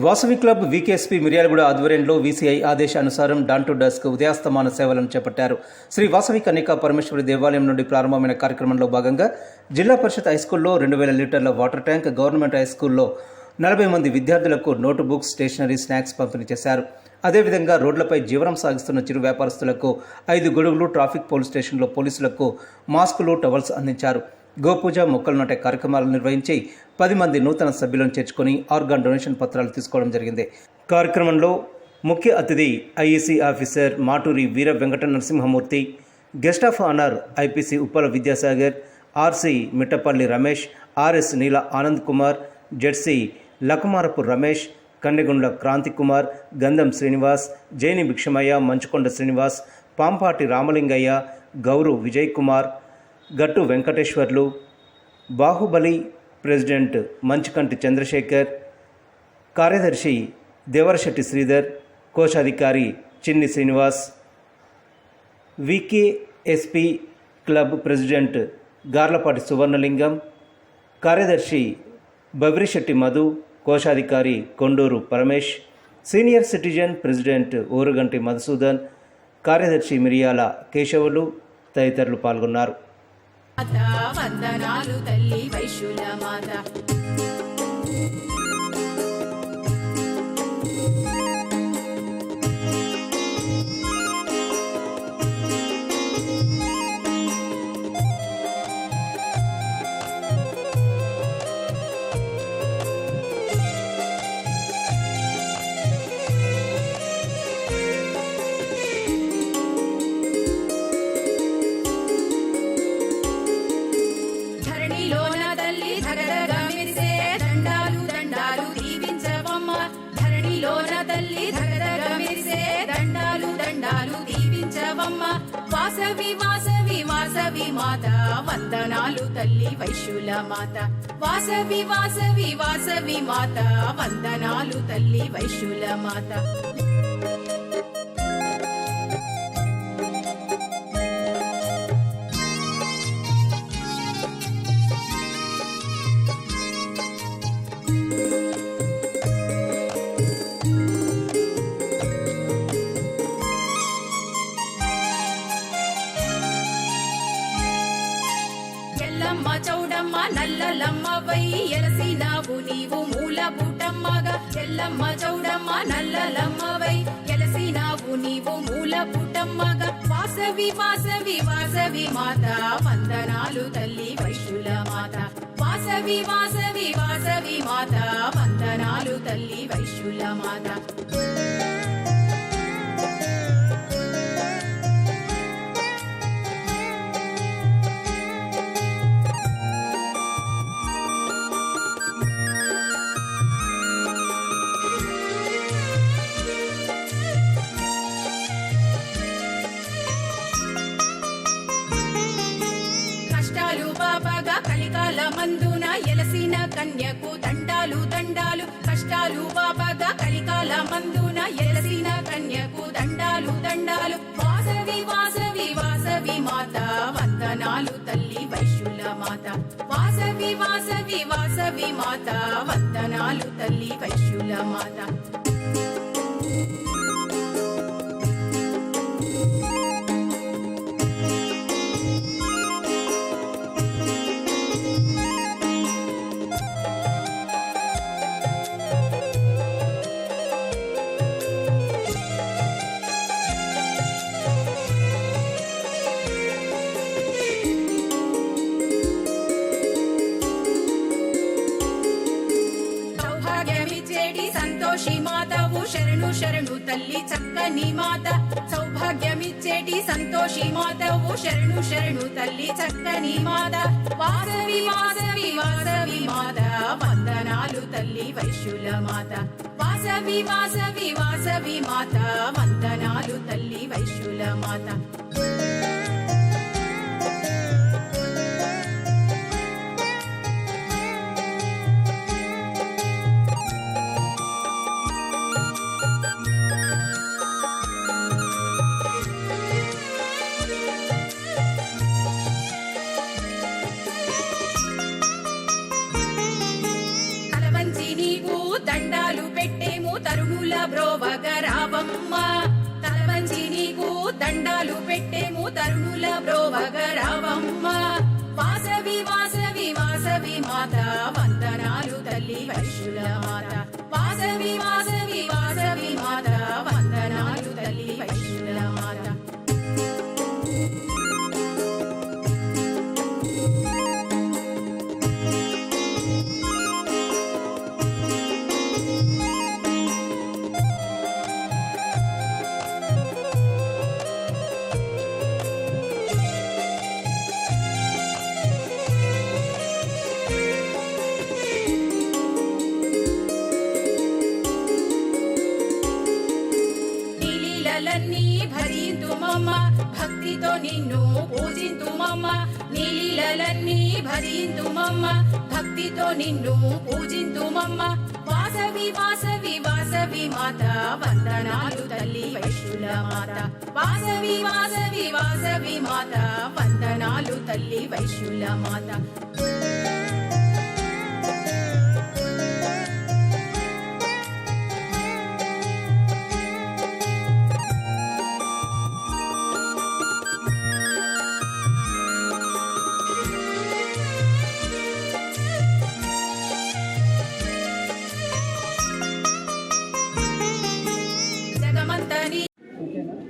Vasavi club వీకేఎస్పీ Miryalaguda ఆధ్వర్యంలో VCI ఆదేశానుసారం don to dusk ఉదయాస్తమాన సేవలను చేపట్టారు. శ్రీ వాసవి కన్యకా పరమేశ్వరి దేవాలయం నుండి ప్రారంభమైన కార్యక్రమంలో భాగంగా జిల్లా పరిషత్ హైస్కూల్లో 2000 లీటర్ల వాటర్ ట్యాంక్, గవర్నమెంట్ హైస్కూల్లో 40 మంది విద్యార్థులకు నోటు బుక్స్, స్టేషనరీ, స్నాక్స్ పంపిణీ చేశారు. అదేవిధంగా రోడ్లపై జీవనం సాగిస్తున్న చిరు వ్యాపారస్తులకు 5 గొడుగులు, ట్రాఫిక్ పోలీస్ స్టేషన్లో పోలీసులకు మాస్కులు, టవల్స్ అందించారు. గోపూజ, మొక్కలు నాటే కార్యక్రమాలు నిర్వహించి 10 మంది నూతన సభ్యులను చేర్చుకొని ఆర్గాన్ డొనేషన్ పత్రాలు తీసుకోవడం జరిగింది. కార్యక్రమంలో ముఖ్య అతిథి IEC officer Maturi Veera Venkata Narasimhamurthy, guest of honour IPC Uppala Vidyasagar, RC Mittapalli Ramesh, RS Neela Anand Kumar, ZC Lakumarapu Ramesh, Kannegundla Kranthi Kumar, Gandham Srinivas, జైని Bhikshamaiah, Manchukonda Srinivas, Pampati Ramalingaiah, Gowru Vijay Kumar, Gattu Venkateswarlu, Baahubali president Manchukanti Chandrasekhar, కార్యదర్శి దేవరశెట్టి శ్రీధర్, కోశాధికారి Chinni Srinivas, VKSP club president Garlapati Suvarnalingam, కార్యదర్శి బవిరిశెట్టి మధు, కోశాధికారి Konduru Paramesh, senior citizen president Urugunti Madhusudan, కార్యదర్శి మిరియాల కేశవులు తదితరులు పాల్గొన్నారు. వందనాలు తల్లి వైశుల మాత. వాసవి వాసవి వాసవి మాత, వందనాలు తల్లి వైశుల మాత. వాసవి వాసవి వాసవి మాత, వందనాలు తల్లి వైశుల మాత. ఎల్లమ్మ చౌడమ్మ నల్లలమ్మవై ఎలసినావు నీవు మూల పుటమ్మగా. ఎల్లమ్మ చౌడమ్మ నల్లలమ్మవై ఎలసినావు నీవు మూల పుటమ్మగా. వాసవి వాసవి వాసవి మాత, వందనాలు తల్లి వైశుల మాత. వాసవి వాసవి వాసవి మాత, వందనాలు తల్లి వైశుల మాత. కలికాల మందున ఎలసిన కన్యకు దండాలు దండాలు. కష్టాలు బాబాగా కలికాల మందున ఎలసిన కన్యకు దండాలు దండాలు. వాసవి వాసవి వాసవి మాత, వందనాలు తల్లి వైశుల మాత. వాసవి వాసవి వాసవి మాత, వందనాలు తల్లి వైశుల మాత. సంతోషి మాతవు శరణు శరణు తల్లి చక్కని మాత. సౌభాగ్యమిచ్చేటి సంతోషి మాతవు శరణు శరణు తల్లి చక్కని మాత. వాసవి వాసవి వాసవి మాత, వందనాలు తల్లి వైశుల మాత. వాసవి వాసవి వాసవి మాత, వందనాలు తల్లి వైశుల మాత. దండాలు పెట్టే దండాలు పెట్టేము తరుణుల బ్రోవగ రావమ్మ వాసవి వాసవి వాసవి మాత వందనాలు తల్లి వైశ్యుల మాత వాసవి వాసవి వాసవి మాత వందనాలు తల్లి వైశ్యుల మాత లీలలన్నీ భరింతుమమ్మ భక్తితో నిన్ను పూజింతుమమ్మ నీలీలన్నీ భరింతుమమ్మ భక్తితో నిన్ను పూజింతుమమ్మ వాసవి వాసవి వాసవి మాత వందనాలు తల్లి వైశ్యుల మాత వాసవి వాసవి వాసవి మాత వందనాలు తల్లి వైశ్యుల మాత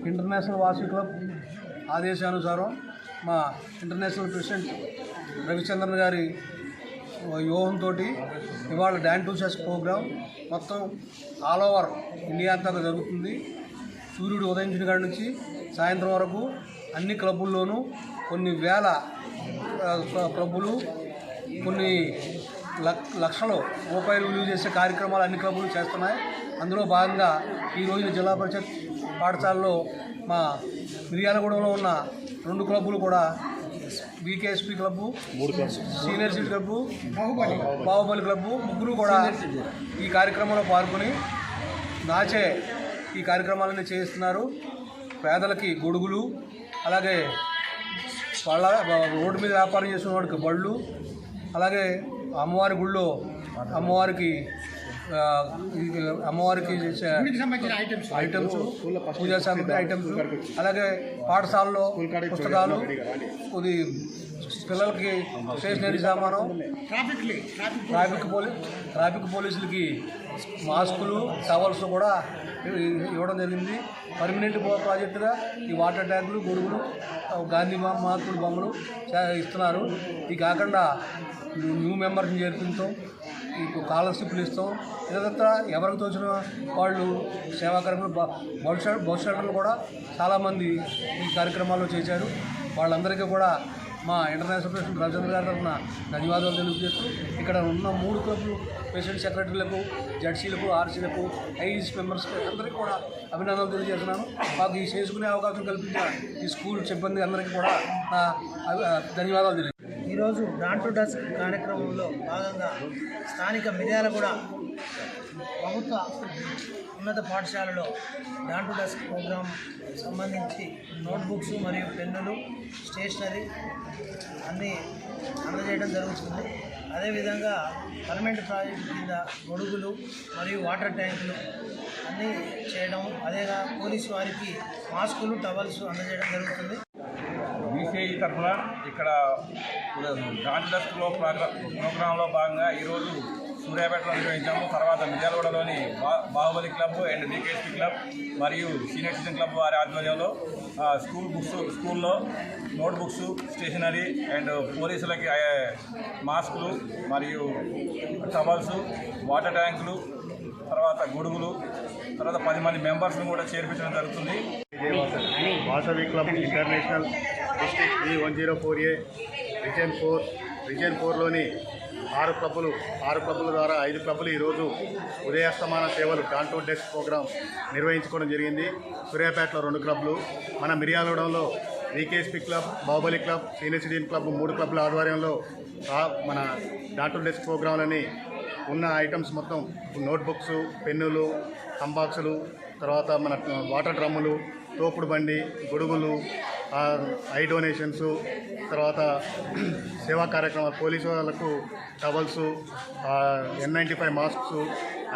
ఇంటర్నేషనల్ వాసవి క్లబ్ ఆదేశానుసారం మా ఇంటర్నేషనల్ ప్రెసిడెంట్ రవిచంద్రన్ గారి వ్యూహంతో ఇవాళ డాన్ టు చెస్ ప్రోగ్రాం మొత్తం ఆల్ ఓవర్ ఇండియా అంతా జరుగుతుంది. సూర్యుడు ఉదయించిన కాడి నుంచి సాయంత్రం వరకు అన్ని క్లబ్బుల్లోనూ కొన్ని వేల క్లబ్బులు కొన్ని లక్షలు రూపాయలు విలువ చేసే కార్యక్రమాలు అన్ని క్లబ్బులు చేస్తున్నాయి. అందులో భాగంగా ఈరోజు జిల్లా పరిషత్ పాఠశాలలో మా మిర్యాలగూడలో ఉన్న 2 క్లబ్బులు కూడా BKSP club, senior city club, Baahubali club ముగ్గురు కూడా ఈ కార్యక్రమంలో పాల్గొని నాచే ఈ కార్యక్రమాలన్నీ చేయిస్తున్నారు. పేదలకి గొడుగులు, అలాగే రోడ్డు మీద వ్యాపారం చేసిన వాడికి బళ్ళు, అలాగే అమ్మవారి గుళ్ళో అమ్మవారికి చేసే ఐటమ్స్, పూజా సామగ్రి ఐటమ్స్, అలాగే పాఠశాలలో పుస్తకాలు, కొద్ది పిల్లలకి స్టేషనరీ సామాను, ట్రాఫిక్ పోలీసులకి మాస్కులు, టవల్స్ కూడా ఇవ్వడం జరిగింది. పర్మనెంట్ ప్రాజెక్టుగా ఈ వాటర్ ట్యాంకులు, గొడుగులు, గాంధీ మహాత్ముడు బొమ్మలు ఇస్తున్నారు. ఇది కాకుండా న్యూ మెంబర్స్ని చేర్పించాం, స్కాలర్షిప్లు ఇస్తాం. ఇదంతా ఎవరికి తోచిన వాళ్ళు సేవా కార్యక్రమాలు బస్ షెల్టర్లు కూడా చాలామంది ఈ కార్యక్రమాల్లో చేశారు. వాళ్ళందరికీ కూడా మా ఇంటర్నేషనల్ ప్రెసిడెంట్ రవిచంద్ర గారి తరఫున ధన్యవాదాలు తెలియజేస్తూ ఇక్కడ ఉన్న 3 క్లబ్లు ప్రెసిడెంట్ సెక్రటరీలకు, జడ్సీలకు, ఆర్సీలకు, ఐఈసీ మెంబర్స్కి అందరికీ కూడా అభినందనలు తెలియజేస్తున్నాను. మాకు ఈ చేసుకునే అవకాశం కల్పించిన ఈ స్కూల్ సిబ్బంది అందరికీ కూడా ధన్యవాదాలు తెలియజేస్తున్నాను. ఈరోజు డాన్ టు డస్క్ కార్యక్రమంలో భాగంగా స్థానిక మిర్యాలగూడ ప్రభుత్వ ఉన్నత పాఠశాలలో డాన్ టు డస్క్ ప్రోగ్రాం సంబంధించి నోట్బుక్స్ మరియు పెన్నులు, స్టేషనరీ అన్నీ అందజేయడం జరుగుతుంది. అదేవిధంగా పర్మనెంట్ ప్రాజెక్టు కింద గొడుగులు మరియు వాటర్ ట్యాంకులు అన్నీ చేయడం, అదేగా పోలీసు వారికి మాస్కులు, టవల్స్ అందజేయడం జరుగుతుంది. బీసీఐ తరఫున ఇక్కడ డాన్ డస్క్లో ప్రోగ్రాంలో భాగంగా ఈరోజు సూర్యాపేటలో నిర్వహించాము. తర్వాత మిర్యాలగూడలోని బాహుబలి క్లబ్ అండ్ బీకేఎస్పీ క్లబ్ మరియు సీనియర్ సిటిజన్ క్లబ్ వారి ఆధ్వర్యంలో స్కూల్లో నోట్బుక్స్, స్టేషనరీ అండ్ పోలీసులకి మాస్కులు మరియు టవల్స్, వాటర్ ట్యాంకులు, తర్వాత గొడుగులు, తర్వాత 10 మంది మెంబర్స్ను కూడా చేర్పించడం జరుగుతుంది. Vasavi club international district B104A region 4లోని 6 క్లబ్బుల ద్వారా 5 క్లబ్బులు ఈరోజు ఉదయాస్తమాన సేవలు డాన్ టు డస్క్ ప్రోగ్రాం నిర్వహించుకోవడం జరిగింది. సూర్యాపేటలో 2 క్లబ్లు, మన మిర్యాలగూడలో BKSP club, Baahubali club, senior citizen club 3 క్లబ్ల ఆధ్వర్యంలో మన డాన్ టు డస్క్ ప్రోగ్రాంలని ఉన్న ఐటమ్స్ మొత్తం నోట్బుక్స్, పెన్నులు, కంబాక్సులు, తర్వాత మన వాటర్ డ్రమ్ములు, తోపుడు బండి, గొడుగులు, ఐ డొనేషన్స్, తర్వాత సేవా కార్యక్రమాలు, పోలీసు వాళ్ళకు టవల్స్, N95 మాస్క్స్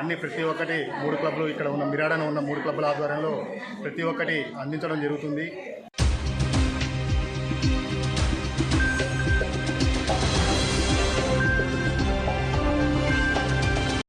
అన్నీ ప్రతి ఒక్కటి 3 క్లబ్లు ఇక్కడ ఉన్న మిరాడన ఉన్న 3 క్లబ్ల ఆధ్వర్యంలో ప్రతి ఒక్కటి అందించడం జరుగుతుంది.